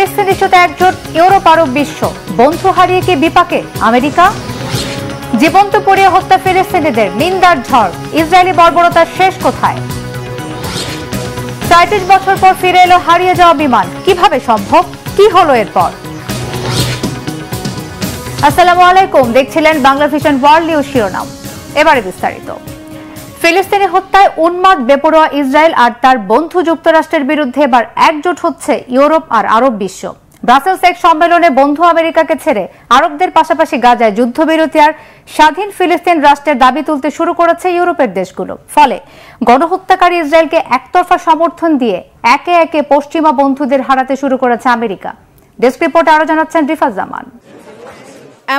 ফিলিস্তিন ইস্যুতে একজোট ইউরোপ আরব বিশ্ব, বন্ধু হারিয়ে কি বিপাকে আমেরিকা? জীবন্ত পুড়িয়ে হত্যা ফিলিস্তিনিদের, নিন্দার ঝড়, ইসরায়েলি বর্বরতার শেষ কোথায়? ৩৭ বছর পর ফিরে এলো হারিয়ে যাওয়া বিমান, কিভাবে সম্ভব, কি হলো এরপর? আসসালামু আলাইকুম, দেখছিলেন বাংলা ভিশন ওয়ার্ল্ড নিউজ শিরোনাম। এবারে বিস্তারিত। ফিলিস্তিনি হত্যায় উন্মাদ বেপরোয়া ইসরায়েল আর তার বন্ধু যুক্তরাষ্ট্রের বিরুদ্ধে এবার একজোট হচ্ছে ইউরোপ আর আরব বিশ্ব। ব্রাসেলস এক সম্মেলনে বন্ধু আমেরিকাকে ছেড়ে আরবদের পাশাপাশি গাজায় যুদ্ধবিরতি আর স্বাধীন ফিলিস্তিন রাষ্ট্রের দাবি তুলতে শুরু করেছে ইউরোপের দেশগুলো। ফলে গণহত্যাকারী ইসরায়েলকে একতরফা সমর্থন দিয়ে একে একে পশ্চিমা বন্ধুদের হারাতে শুরু করেছে আমেরিকা। ডেস্ক রিপোর্টে আরো জানাচ্ছেন রিফাত জামান।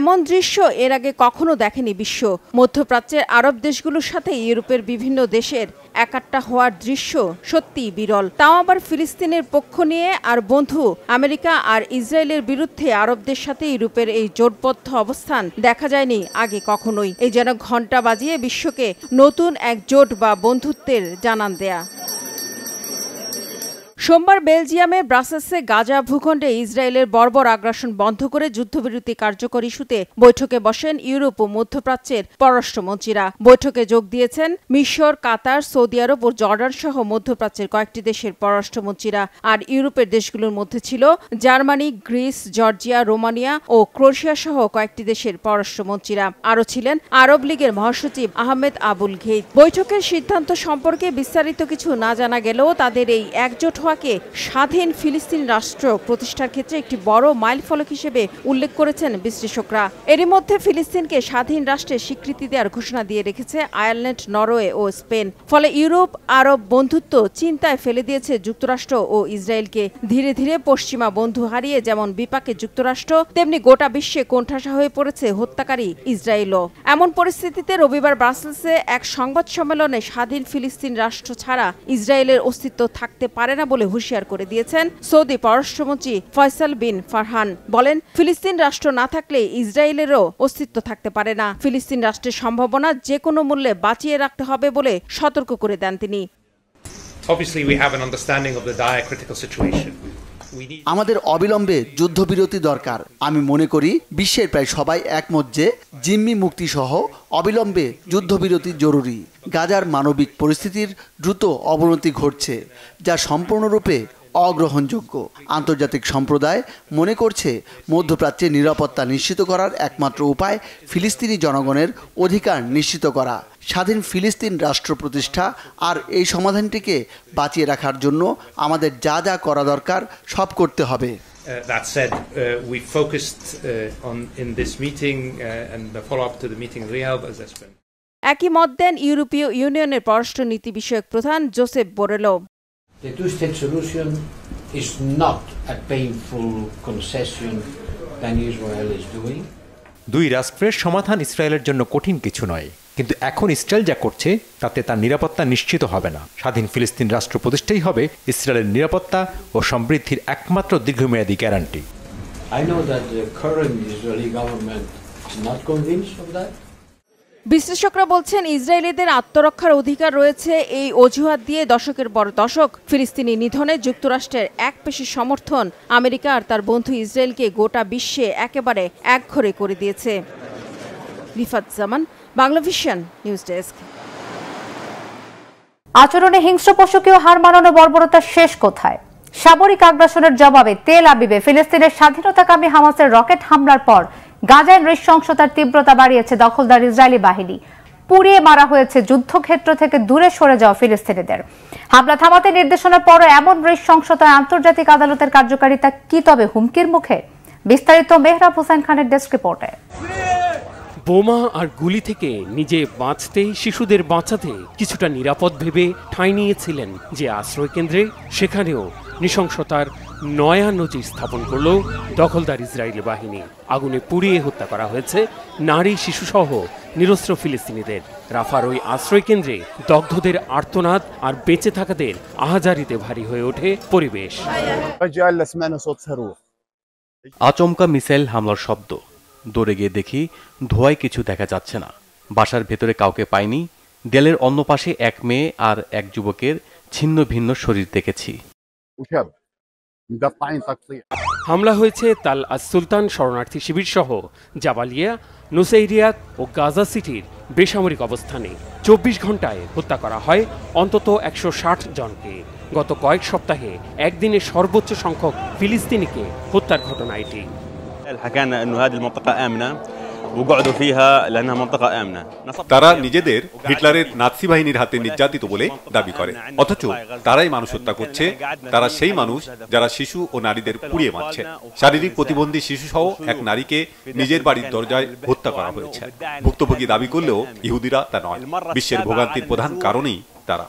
এমন দৃশ্য এর আগে কখনো দেখেনি বিশ্ব। মধ্যপ্রাচ্যের আরব দেশগুলোর সাথে ইউরোপের বিভিন্ন দেশের একাট্টা হওয়ার দৃশ্য সত্যিই বিরল। তাও আবার ফিলিস্তিনের পক্ষ নিয়ে, আর বন্ধু আমেরিকা আর ইসরায়েলের বিরুদ্ধে আরবদের সাথে ইউরোপের এই জোটবদ্ধ অবস্থান দেখা যায়নি আগে কখনোই। এই যেন ঘণ্টা বাজিয়ে বিশ্বকে নতুন এক জোট বা বন্ধুত্বের জানান দেয়া। সোমবার বেলজিয়ামে ব্রাসেলসে গাজা ভূখণ্ডে ইসরায়েলের বর্বর আগ্রাসন বন্ধ করে যুদ্ধবিরতি কার্যকর ইস্যুতে বৈঠকে বসেন ইউরোপ ও মধ্যপ্রাচ্যের পররাষ্ট্রমন্ত্রীরা। বৈঠকে যোগ দিয়েছেন মিশর, কাতার, সৌদি আরব ও জর্ডান সহ মধ্যপ্রাচ্যের কয়েকটি দেশের পররাষ্ট্রমন্ত্রীরা। আর ইউরোপের দেশগুলোর মধ্যে ছিল জার্মানি, গ্রিস, জর্জিয়া, রোমানিয়া ও ক্রোয়েশিয়া সহ কয়েকটি দেশের পররাষ্ট্রমন্ত্রীরা। আরও ছিলেন আরব লীগের মহাসচিব আহমেদ আবুল ঘেইত। বৈঠকের সিদ্ধান্ত সম্পর্কে বিস্তারিত কিছু না জানা গেলেও তাদের এই একজোট স্বাধীন ফিলিস্তিন রাষ্ট্র প্রতিষ্ঠার ক্ষেত্রে একটি বড় মাইলফলক হিসেবে উল্লেখ করেছেন বিশ্লেষকরা। এরই মধ্যে ফিলিস্তিনকে স্বাধীন রাষ্ট্রের স্বীকৃতি দেওয়ার ঘোষণা দিয়ে রেখেছে আয়ারল্যান্ড, নরওয়ে ও স্পেন। ফলে ইউরোপ আরব বন্ধুত্ব চিন্তায় ফেলে দিয়েছে যুক্তরাষ্ট্র ও ইসরায়েলকে। ধীরে ধীরে পশ্চিমা বন্ধু হারিয়ে যেমন বিপাকে যুক্তরাষ্ট্র, তেমনি গোটা বিশ্বে কোণঠাসা হয়ে পড়েছে হত্যাকারী ইসরায়েলও। এমন পরিস্থিতিতে রবিবার ব্রাসেলসে এক সংবাদ সম্মেলনে স্বাধীন ফিলিস্তিন রাষ্ট্র ছাড়া ইসরায়েলের অস্তিত্ব থাকতে পারে না বলে হুঁশিয়ার করে দিয়েছেন সৌদি পররাষ্ট্রমন্ত্রী ফয়সাল বিন ফারহান। বলেন, ফিলিস্তিন রাষ্ট্র না থাকলে ইসরায়েলেরও অস্তিত্ব থাকতে পারে না। ফিলিস্তিন রাষ্ট্রের সম্ভাবনা যে কোনো মূল্যে বাঁচিয়ে রাখতে হবে বলে সতর্ক করে দেন তিনি। আমাদের অবিলম্বে যুদ্ধবিরতি দরকার। আমি মনে করি বিশ্বের প্রায় সবাই একমত যে জিম্মি মুক্তি সহ অবিলম্বে যুদ্ধবিরতি জরুরি। গাজার মানবিক পরিস্থিতির দ্রুত অবনতি ঘটছে, যা সম্পূর্ণরূপে অগ্রহণযোগ্য। আন্তর্জাতিক সম্প্রদায় মনে করছে মধ্যপ্রাচ্যে নিরাপত্তা নিশ্চিত করার একমাত্র উপায় ফিলিস্তিনি জনগণের অধিকার নিশ্চিত করা, স্বাধীন ফিলিস্তিন রাষ্ট্র প্রতিষ্ঠা। আর এই সমাধানটিকে বাঁচিয়ে রাখার জন্য আমাদের যা যা করা দরকার সব করতে হবে। That said, we focused on in this meeting and the follow-up to the meeting in Riyadh as has been. একই মত দেন ইউরোপীয় ইউনিয়নের পররাষ্ট্র নীতি বিষয়ক প্রধান Joseph বোরেলো। The two-state solution is not a painful concession than Israel is doing. দুই রাষ্ট্রের সমাধান ইসরায়েলের জন্য কঠিন কিছু নয়, কিন্তু এখন ইসরায়েল যা করছে তাতে তার নিরাপত্তা নিশ্চিত হবে না। স্বাধীন ফিলিস্তিন রাষ্ট্র প্রতিষ্ঠাই হবে ইসরায়েলের নিরাপত্তা ও সমৃদ্ধির একমাত্র দীর্ঘমেয়াদী guarantee. I know that the current Israeli government is not convinced of that. বিশ্লেষকরা বলছেন, ইসরায়েলিদের আত্মরক্ষার অধিকার রয়েছে এই অজুহাত দিয়ে দশকের পর দশক ফিলিস্তিনি নিধনে যুক্তরাষ্ট্রের একপেশে সমর্থন আমেরিকা আর তার বন্ধু ইসরায়েলকে গোটা বিশ্বে একেবারে একঘরে করে দিয়েছে। রিফাত জামান, বাংলা ভিশন নিউজ ডেস্ক। আচরণে হিংস্র পশুকেও হার মানানো বর্বরতার শেষ কোথায়? সামরিক আগ্রাসনের জবাবে তেল আবিবে ফিলিস্তিনের স্বাধীনতাকামী হামাসের রকেট হামলার পর গাজায় নৃশংসতার তীব্রতা বাড়িয়েছে দখলদার ইসরায়েলি বাহিনী। পুড়িয়ে মারা হয়েছে যুদ্ধক্ষেত্র থেকে দূরে সরে যাওয়া ফিলিস্তিনিদের। হামলা থামাতে নির্দেশনার পরও এমন নৃশংসতায় আন্তর্জাতিক আদালতের কার্যকারিতা কি তবে হুমকির মুখে? বিস্তারিত মেহরাব হোসেন খানের ডেস্ক রিপোর্টে। বোমা আর গুলি থেকে নিজে বাঁচতে, শিশুদের বাঁচাতে কিছুটা নিরাপদ ভেবে ঠাঁই নিয়েছিলেন যে আশ্রয়কেন্দ্রে, সেখানেও নৃশংসতার নয়া নজির স্থাপন করল দখলদার ইসরায়েলি বাহিনী। আগুনে পুড়িয়ে হত্যা করা হয়েছে নারী, শিশুসহ নিরস্ত্র ফিলিস্তিনিদের। রাফার ওই আশ্রয়কেন্দ্রে দগ্ধদের আর্তনাদ আর বেঁচে থাকাদের আহাজারিতে ভারী হয়ে ওঠে পরিবেশ। আচমকা মিসাইল হামলার শব্দ। দৌড়ে গিয়ে দেখি ধোঁয়ায় কিছু দেখা যাচ্ছে না। বাসার ভেতরে কাউকে পাইনি। দেয়ালের অন্য পাশে এক মেয়ে আর এক যুবকের ছিন্ন ভিন্ন শরীর দেখেছি। হামলা হয়েছে তাল আস সুলতান শরণার্থী শিবির সহ জাবালিয়া, নুসাইরিয়াত ও গাজা সিটির বেসামরিক অবস্থানে 24 ঘন্টায় হত্যা করা হয় অন্তত 160 জনকে। গত কয়েক সপ্তাহে একদিনে সর্বোচ্চ সংখ্যক ফিলিস্তিনিকে হত্যার ঘটনা এটি। তারা নিজেদের হিটলারের নাৎসি বাহিনীর হাতে নির্যাতিত বলে দাবি করে, অথচ তারাই মানুষ হত্যা করছে। তারা সেই মানুষ যারা শিশু ও নারীদের পুড়িয়ে মারছে। শারীরিক প্রতিবন্ধী শিশু সহ এক নারীকে নিজের বাড়ির দরজায় হত্যা করা হয়েছে। ভুক্তভোগী দাবি করলেও ইহুদিরা তা নয়। বিশ্বের ভোগান্তির প্রধান কারণেই তারা।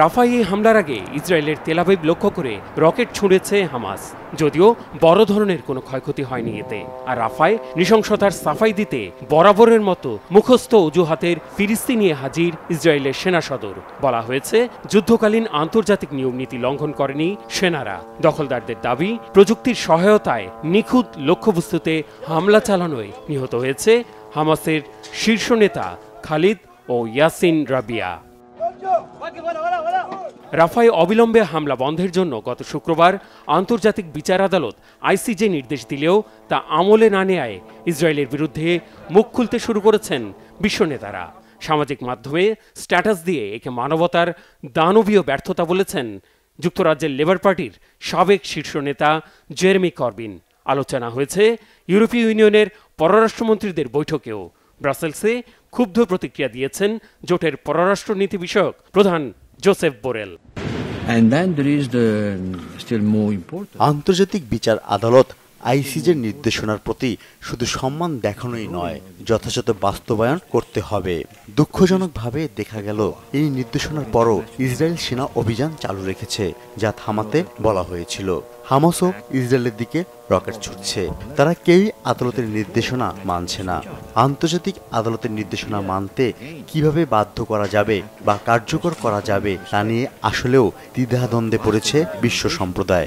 রাফায় হামলার আগে ইসরায়েলের তেল আবিব লক্ষ্য করে রকেট ছুঁড়েছে হামাস, যদিও বড় ধরনের কোনো ক্ষয়ক্ষতি হয়নি এতে। আর রাফায় নৃশংসতার সাফাই দিতে বরাবরের মতো মুখস্থ অজুহাতের ফিলিস্তিনি হাজির ইসরায়েলের সেনা সদর। বলা হয়েছে, যুদ্ধকালীন আন্তর্জাতিক নিয়মনীতি লঙ্ঘন করেনি সেনারা। দখলদারদের দাবি, প্রযুক্তির সহায়তায় নিখুঁত লক্ষ্যবস্তুতে হামলা চালানোয় নিহত হয়েছে হামাসের শীর্ষ নেতা খালিদ ও ইয়াসিন রাবিয়া। রাফায় অবিলম্বে হামলা বন্ধের জন্য গত শুক্রবার আন্তর্জাতিক বিচার আদালত আইসিজে নির্দেশ দিলেও তা আমলে না নেয়ায় ইসরায়েলের বিরুদ্ধে মুখ খুলতে শুরু করেছেন বিশ্ব নেতারা। সামাজিক মাধ্যমে স্ট্যাটাস দিয়ে একে মানবতার দানবীয় ব্যর্থতা বলেছেন যুক্তরাজ্যের লেবার পার্টির সাবেক শীর্ষ নেতা জেরেমি করবিন। আলোচনা হয়েছে ইউরোপীয় ইউনিয়নের পররাষ্ট্রমন্ত্রীদের বৈঠকেও। ব্রাসেলসে ক্ষুব্ধ প্রতিক্রিয়া দিয়েছেন জোটের পররাষ্ট্রনীতি বিষয়ক প্রধান জোসেফ বোরেল। আন্তর্জাতিক বিচার আদালত আইসিজের নির্দেশনার প্রতি শুধু সম্মান দেখানোই নয়, যথাযথ বাস্তবায়ন করতে হবে। দুঃখজনকভাবে দেখা গেল, এই নির্দেশনার পরও ইসরায়েল সেনা অভিযান চালু রেখেছে, যা থামাতে বলা হয়েছিল। হামাসও ইসরায়েলের দিকে রকেট ছুটছে। তারা কেউই আদালতের নির্দেশনা মানছে না। আন্তর্জাতিক আদালতের নির্দেশনা মানতে কিভাবে বাধ্য করা যাবে বা কার্যকর করা যাবে তা নিয়ে আসলেও দ্বিধাদ্বন্দ্বে পড়েছে বিশ্ব সম্প্রদায়।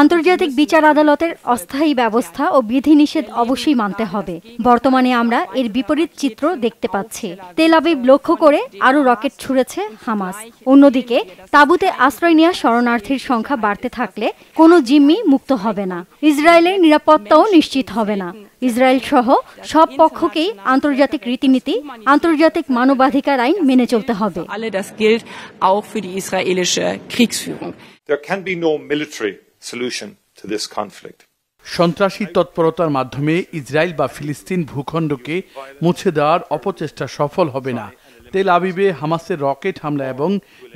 আন্তর্জাতিক বিচার আদালতের অস্থায়ী ব্যবস্থা ও বিধিনিষেধ অবশ্যই মানতে হবে। বর্তমানে আমরা এর বিপরীত চিত্র দেখতে পাচ্ছি। তেল আবিব লক্ষ্য করে আরও রকেট ছুঁড়েছে হামাস। অন্যদিকে তাঁবুতে আশ্রয় নেওয়া শরণার্থীর সংখ্যা বাড়তে থাকলে কোনো জিম্মি মুক্ত হবে না, ইসরায়েলের নিরাপত্তাও নিশ্চিত হবে না। ইসরায়েল সহ সব পক্ষকেই আন্তর্জাতিক রীতিনীতি, আন্তর্জাতিক মানবাধিকার আইন মেনে চলতে হবে। There can be no military solution to this conflict. সন্ত্রাসী তৎপরতার মাধ্যমে ইসরায়েল বা ফিলিস্তিন ভূখণ্ডকে মুছে দেওয়ার অপচেষ্টা সফল হবে না। তেল আবিবে হামাসের রকেট হামলা এবং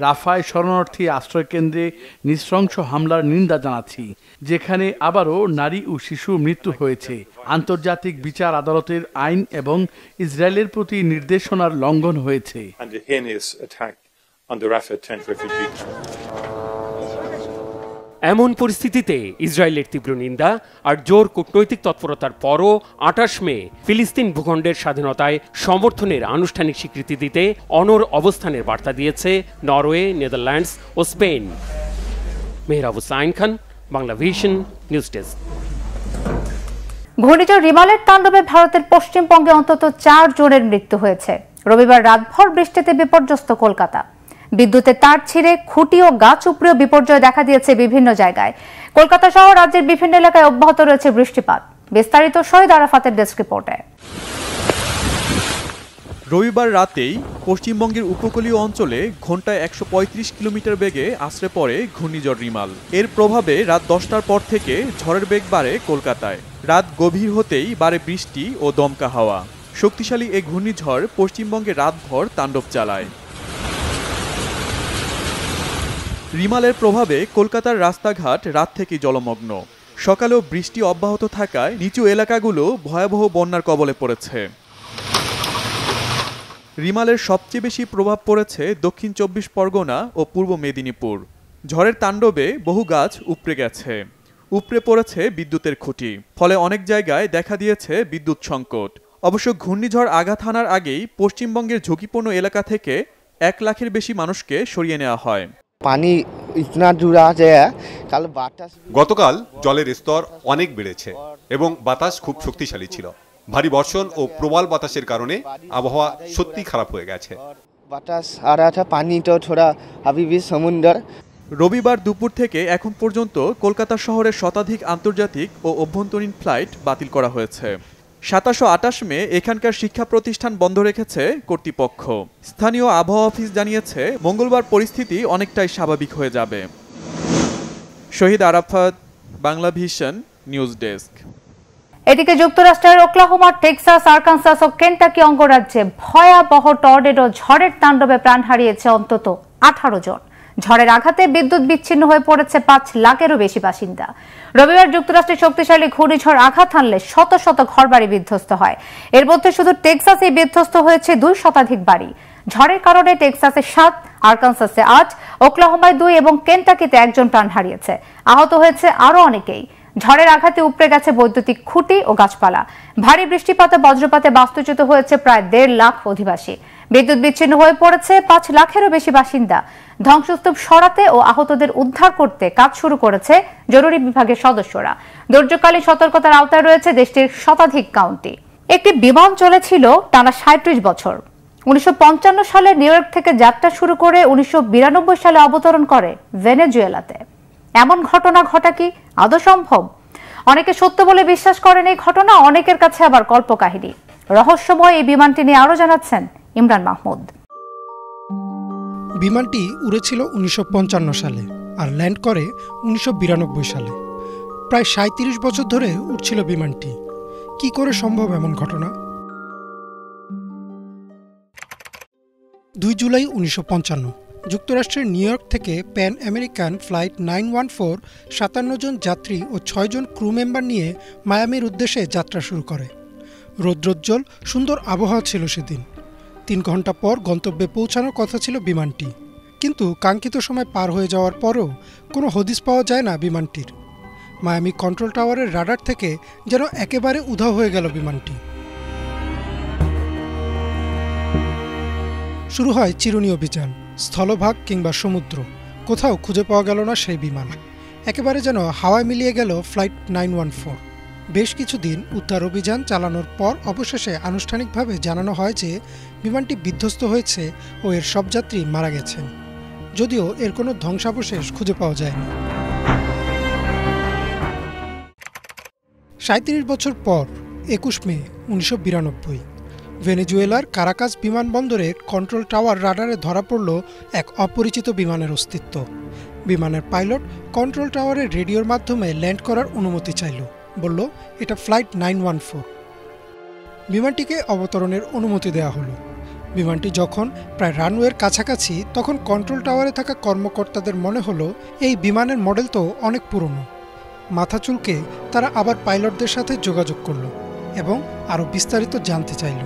রাফায় শরণার্থী আশ্রয়কেন্দ্রে নৃশংস হামলার নিন্দা জানাচ্ছি, যেখানে আবারও নারী ও শিশু মৃত্যু হয়েছে। আন্তর্জাতিক বিচার আদালতের আইন এবং ইসরায়েলের প্রতি নির্দেশনার লঙ্ঘন হয়েছে। এমন পরিস্থিতিতে ইসরায়েলের তীব্র নিন্দা আর জোর কূটনৈতিক তৎপরতার পরও 28 মে ফিলিস্তিন ভূখণ্ডের স্বাধীনতায় সমর্থনের আনুষ্ঠানিক স্বীকৃতি দিতে অনড় অবস্থানের বার্তা দিয়েছে নরওয়ে, নেদারল্যান্ডস ও Spain. Mehrab Hussain Khan, Bangla vision news desk. ঘূর্ণিঝড় রিমালের তাণ্ডবে ভারতের পশ্চিমবঙ্গে অন্তত 4 জনের মৃত্যু হয়েছে। রবিবার রাতভর বৃষ্টিতে বিপর্যস্ত কলকাতা। বিদ্যুতের তার ছিঁড়ে, খুঁটি ও গাছ উপড়েও বিপর্যয় দেখা দিয়েছে বিভিন্ন জায়গায়। কলকাতা সহ রাজ্যের বিভিন্ন এলাকায় অব্যাহত রয়েছে বৃষ্টিপাত। বিস্তারিত শহীদ আরাফাতের ডেস্ক রিপোর্টে। রবিবার রাতেই পশ্চিমবঙ্গের উপকূলীয় অঞ্চলে ঘন্টায় 135 কিলোমিটার বেগে আছড়ে পড়ে ঘূর্ণিঝড় রিমাল। এর প্রভাবে রাত 10টার পর থেকে ঝড়ের বেগ বাড়ে কলকাতায়। রাত গভীর হতেই বাড়ে বৃষ্টি ও দমকা হাওয়া। শক্তিশালী এই ঘূর্ণিঝড় পশ্চিমবঙ্গে রাতভর তাণ্ডব চালায়। রিমালের প্রভাবে কলকাতার রাস্তাঘাট রাত থেকে জলমগ্ন। সকালেও বৃষ্টি অব্যাহত থাকায় নিচু এলাকাগুলো ভয়াবহ বন্যার কবলে পড়েছে। রিমালের সবচেয়ে বেশি প্রভাব পড়েছে দক্ষিণ 24 পরগনা ও পূর্ব মেদিনীপুর। ঝড়ের তাণ্ডবে বহু গাছ উপড়ে গেছে, উপড়ে পড়েছে বিদ্যুতের খুঁটি, ফলে অনেক জায়গায় দেখা দিয়েছে বিদ্যুৎ সংকট। অবশ্য ঘূর্ণিঝড় আঘাত হানার আগেই পশ্চিমবঙ্গের ঝুঁকিপূর্ণ এলাকা থেকে 1 লাখের বেশি মানুষকে সরিয়ে নেওয়া হয়। গতকাল জলের স্তর অনেক বেড়েছে এবং বাতাস খুব শক্তিশালী ছিল। ভারী বর্ষণ ও প্রবল বাতাসের কারণে আবহাওয়া সত্যি খারাপ হয়ে গেছে। বাতাস आ रहा था, पानी तो थोड़ा अभी भी समुद्र। রবিবার দুপুর থেকে এখন পর্যন্ত কলকাতা শহরের শতাধিক আন্তর্জাতিক ও অভ্যন্তরীণ ফ্লাইট বাতিল করা হয়েছে। 27 ও 28 মে এখানকার শিক্ষা প্রতিষ্ঠান বন্ধ রেখেছে কর্তৃপক্ষ। স্থানীয় আবহাওয়া অফিস জানিয়েছে মঙ্গলবার পরিস্থিতি অনেকটাই স্বাভাবিক হয়ে যাবে। Shahid Arafat, Bangla vision, news desk. এদিকে যুক্তরাষ্ট্রের ওকলাহোমা, টেক্সাস, আরকানসাস ও কেন্টাকি অঙ্গরাজ্যে ভয়াবহ টর্নেডো ঝড়ের তাণ্ডবে প্রাণ হারিয়েছে অন্তত 18 জন। ঝড়ের আঘাতে বিদ্যুৎ বিচ্ছিন্ন হয়ে পড়েছে 5 লাখেরও বেশি বাসিন্দা। রবিবার যুক্তরাষ্ট্রের শক্তিশালী ঘূর্ণিঝড় আঘাত হানলে শত শত ঘরবাড়ি বিধ্বস্ত হয়। এর মধ্যে শুধু টেক্সাসে বিধ্বস্ত হয়েছে 2 শতাধিক বাড়ি। ঝড়ের কারণে টেক্সাসে 7, আরকানসাসে 8, ওকলাহোমায় 2 এবং কেন্টাকিতে 1 জন প্রাণ হারিয়েছে। আহত হয়েছে আরও অনেকেই। ঝড়ের আঘাতে উপড়ে গেছে বৈদ্যুতিক খুঁটি ও গাছপালা। ভারী বৃষ্টিপাতে বজ্রপাতে বাস্তুচ্যুত হয়েছে প্রায় 1.5 লাখ অধিবাসী। বিদ্যুৎ বিচ্ছিন্ন হয়ে পড়েছে 5 লাখেরও বেশি বাসিন্দা। ধ্বংসস্তূপ সরাতে ও আহতদের উদ্ধার করতে কাজ শুরু করেছে জরুরি বিভাগের সদস্যরা। দুর্যোগকালীন সতর্কতার আওতায় রয়েছে দেশটির শতাধিক কাউন্টি। একটি বিমান চলেছিল টানা 37 বছর। 1955 সালে নিউ ইয়র্ক থেকে যাত্রা শুরু করে 1992 সালে অবতরণ করে ভেনেজুয়েলাতে। এমন ঘটনা ঘটা কি আদৌ সম্ভব? অনেকে সত্য বলে বিশ্বাস করেন এই ঘটনা, অনেকের কাছে আবার কল্পকাহিনী। রহস্যময় এই বিমানটি নিয়ে আরো জানাচ্ছেন ইমরান মাহমুদ। বিমানটি উড়েছিল 1955 সালে আর ল্যান্ড করে 1992 সালে। প্রায় 37 বছর ধরে উড়ছিল বিমানটি। কি করে সম্ভব এমন ঘটনা? 2 জুলাই 1955 যুক্তরাষ্ট্রের নিউ ইয়র্ক থেকে প্যান আমেরিকান ফ্লাইট 914 57 জন যাত্রী ও 6 জন ক্রু মেম্বার নিয়ে মায়ামির উদ্দেশ্যে যাত্রা শুরু করে। রৌদ্রোজ্জ্বল সুন্দর আবহাওয়া ছিল সেদিন। 3 ঘন্টা পর গন্তব্যে পৌঁছানোর কথা ছিল বিমানটি, কিন্তু কাঙ্ক্ষিত সময় পার হয়ে যাওয়ার পরও কোনো হদিস পাওয়া যায় না বিমানটির। মায়ামি কন্ট্রোল টাওয়ারের রাডার থেকে যেন একেবারে উধাও হয়ে গেল বিমানটি। শুরু হয় চিরুনি অভিযান। স্থলভাগ কিংবা সমুদ্র, কোথাও খুঁজে পাওয়া গেল না সেই বিমান। একেবারে যেন হাওয়ায় মিলিয়ে গেল ফ্লাইট 914। বেশ কিছুদিন উদ্ধার অভিযান চালানোর পর অবশেষে আনুষ্ঠানিকভাবে জানানো হয় যে বিমানটি বিধ্বস্ত হয়েছে ও এর সব যাত্রী মারা গেছেন, যদিও এর কোনো ধ্বংসাবশেষ খুঁজে পাওয়া যায়নি। 37 বছর পর 21 মে 1992 ভেনেজুয়েলার কারাকাস বিমানবন্দরে কন্ট্রোল টাওয়ার রাডারে ধরা পড়ল এক অপরিচিত বিমানের অস্তিত্ব। বিমানের পাইলট কন্ট্রোল টাওয়ারের রেডিওর মাধ্যমে ল্যান্ড করার অনুমতি চাইল। বলল এটা ফ্লাইট 914। বিমানটিকে অবতরণের অনুমতি দেওয়া হলো। বিমানটি যখন প্রায় রানওয়ের কাছাকাছি, তখন কন্ট্রোল টাওয়ারে থাকা কর্মকর্তাদের মনে হলো এই বিমানের মডেল তো অনেক পুরনো। মাথা চুলকে তারা আবার পাইলটদের সাথে যোগাযোগ করল এবং আরও বিস্তারিত জানতে চাইল।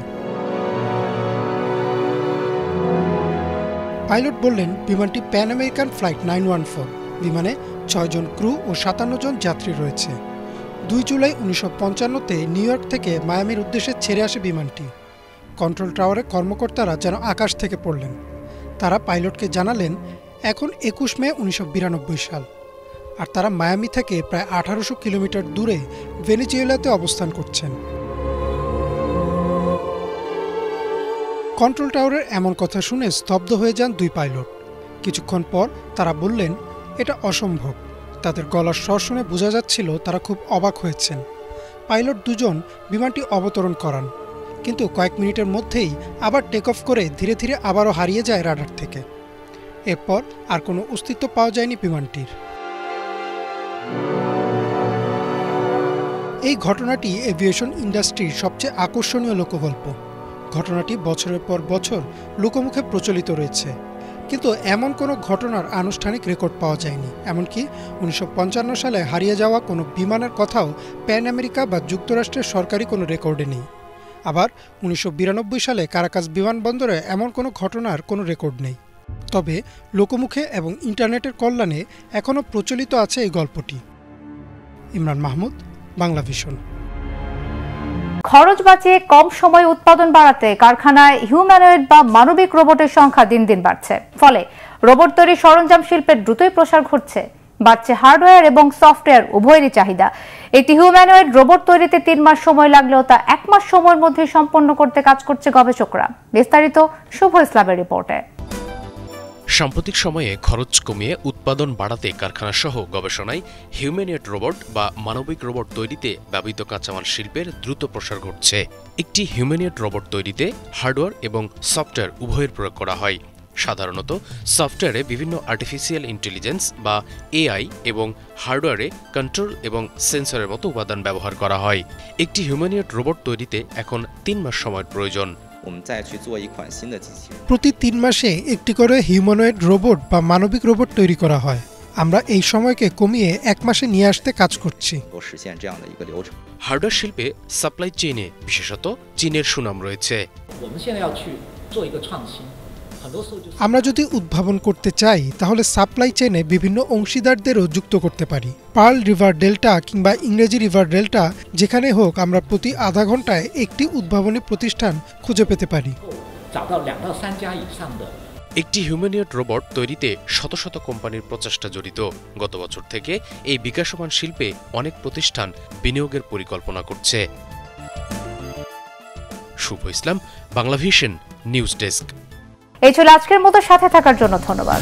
পাইলট বললেন বিমানটি প্যান আমেরিকান ফ্লাইট 914। বিমানে 6 জন ক্রু ও 57 জন যাত্রী রয়েছে। 2 জুলাই 1955-তে নিউ ইয়র্ক থেকে মায়ামির উদ্দেশ্যে ছেড়ে আসে বিমানটি। কন্ট্রোল টাওয়ারে কর্মকর্তারা যেন আকাশ থেকে পড়লেন। তারা পাইলটকে জানালেন এখন 21 মে 1992 সাল, আর তারা মায়ামি থেকে প্রায় 1800 কিলোমিটার দূরে ভেনেজুয়েলাতে অবস্থান করছেন। কন্ট্রোল টাওয়ারের এমন কথা শুনে স্তব্ধ হয়ে যান 2 পাইলট। কিছুক্ষণ পর তারা বললেন এটা অসম্ভব। তাদের গলার স্বর শুনে বোঝা যাচ্ছিল তারা খুব অবাক হয়েছেন। পাইলট 2 জন বিমানটি অবতরণ করান, কিন্তু কয়েক মিনিটের মধ্যেই আবার টেক অফ করে ধীরে ধীরে আবারও হারিয়ে যায় রাডার থেকে। এরপর আর কোনো অস্তিত্ব পাওয়া যায়নি বিমানটির। এই ঘটনাটি এভিয়েশন ইন্ডাস্ট্রির সবচেয়ে আকর্ষণীয় লোকগল্প। ঘটনাটি বছরের পর বছর লোকমুখে প্রচলিত রয়েছে, কিন্তু এমন কোনো ঘটনার আনুষ্ঠানিক রেকর্ড পাওয়া যায়নি। এমনকি 1955 সালে হারিয়ে যাওয়া কোনো বিমানের কথাও প্যান আমেরিকা বা যুক্তরাষ্ট্রের সরকারি কোনো রেকর্ডে নেই। আবার 1992 সালে কারাকাস বিমানবন্দরে এমন কোনো ঘটনার কোনো রেকর্ড নেই। তবে লোকমুখে এবং ইন্টারনেটের কল্যাণে এখনও প্রচলিত আছে এই গল্পটি। ইমরান মাহমুদ, বাংলা ভিশন। খরচ বাঁচিয়ে কম সময়ে উৎপাদন বাড়াতে কারখানায় হিউম্যানয়েড বা মানবিক রোবটের সংখ্যা দিন দিন বাড়ছে। ফলে রোবট তৈরি সরঞ্জাম শিল্পের দ্রুতই প্রসার ঘটছে। বাড়ছে হার্ডওয়্যার এবং সফটওয়্যার উভয়েরই চাহিদা। একটি হিউম্যানয়েড রোবট তৈরিতে 3 মাস সময় লাগলেও তা 1 মাস সময়ের মধ্যে সম্পন্ন করতে কাজ করছে গবেষকরা। বিস্তারিত শুভ ইসলামের রিপোর্টে। সাম্প্রতিক সময়ে খরচ কমিয়ে উৎপাদন বাড়াতে কারখানা সহ গবেষণায় হিউম্যানয়েড রোবট বা মানবিক রোবট তৈরিতে ব্যবহৃত কাঁচামাল শিল্পের দ্রুত প্রসার ঘটছে। একটি হিউম্যানয়েড রোবট তৈরিতে হার্ডওয়্যার এবং সফটওয়্যার উভয়ের প্রয়োগ করা হয়। সাধারণত সফটওয়্যারে বিভিন্ন আর্টিফিশিয়াল ইন্টেলিজেন্স বা এআই এবং হার্ডওয়্যারে কন্ট্রোল এবং সেন্সরের মতো উপাদান ব্যবহার করা হয়। একটি হিউম্যানয়েড রোবট তৈরিতে এখন 3 মাস সময়ের প্রয়োজন। প্রতি 3 মাসে একটি করে হিউম্যানয়েড রোবট বা মানবিক রোবট তৈরি করা হয়। আমরা এই সময়কে কমিয়ে 1 মাসে নিয়ে আসতে কাজ করছি। হার্ডওয়্যার শিল্পে সাপ্লাই চেইনে বিশেষত চীনের সুনাম রয়েছে। আমরা যদি উদ্ভাবন করতে চাই তাহলে সাপ্লাই চেইনে বিভিন্ন অংশীদারদেরও যুক্ত করতে পারি। পার্ল রিভার ডেল্টা কিংবা ইংরেজি রিভার ডেল্টা যেখানে হোক আমরা প্রতি আধা ঘন্টায় একটি উদ্ভাবনী প্রতিষ্ঠান খুঁজে পেতে পারি। একটি হিউম্যানয়েড রোবট তৈরিতে শত শত কোম্পানির প্রচেষ্টা জড়িত। গত বছর থেকে এই বিকাশমান শিল্পে অনেক প্রতিষ্ঠান বিনিয়োগের পরিকল্পনা করছে। শুভ ইসলাম, বাংলাভিশন নিউজ ডেস্ক। এই ছিল আজকের মতো, সাথে থাকার জন্য ধন্যবাদ।